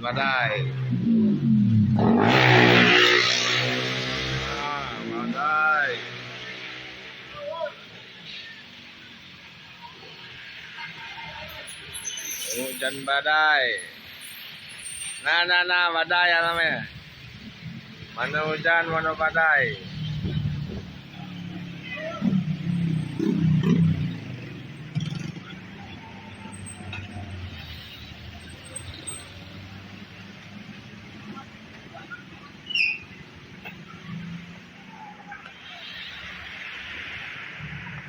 badai. Badai. Hujan badai. Nah, badai ya namanya. Mana hujan, mana badai.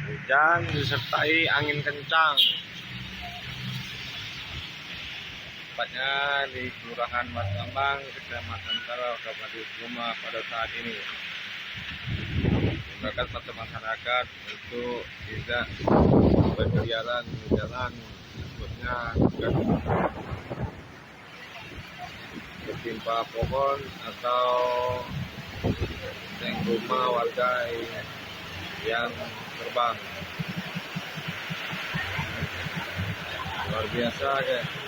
Hujan disertai angin kencang. Tepatnya di Kelurahan Masambang, Kecamatan Talo, Kabupaten Seluma pada saat ini. Silakan pada masyarakat untuk tidak berkeliaran di jalan, takutnya akan tertimpa pohon atau tank rumah warga yang terbang. Luar biasa guys.